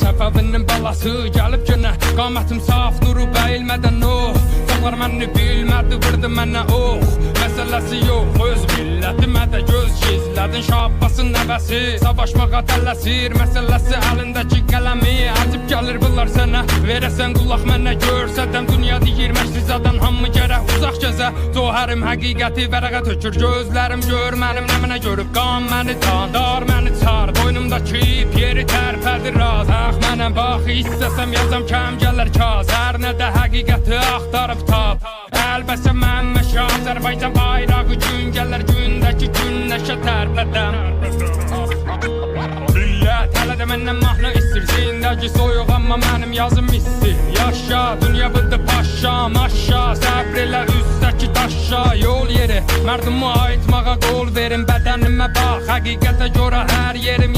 Səbəbinin balası gəlib günə, qamətim saf durub əyilmədən Uşaqlar məni bilmədi, vurdu mənə Məsələsi yox, öz millətimə də göz gizlədin Şabbasın nəvəsi, savaşmağa tələsir Məsələsi əlindəki qələmi Acib gəlir bunlar sənə, verəsən qulaq mənə Görsədəm dünya deyir məşrizadan Hamı gərək uzaq gəzə, Zohərim həqiqəti vərəqə tökür Gözlərim gör mənim nəminə görüb Qan məni tandar, məni çar Boynumdakı ip yeri tərpədir raz Mənəm bax, istəsəm yazam kəm gələr kaz Hər nədə həqiqəti axtarıb tap Əlbəsə mən məşə Azərbaycan bayrağı gün gələr Gündəki günləşə tərpədəm Hüyyət hələ də məndən mahnı istir Zindəki soyuq amma mənim yazım istir Yaşa, dünya bıdı paşa, maşa Səbr elə üstdəki daşa Yol yeri, mərdımı aytmağa qol verin Bədənimə bax, həqiqətə görə hər yerim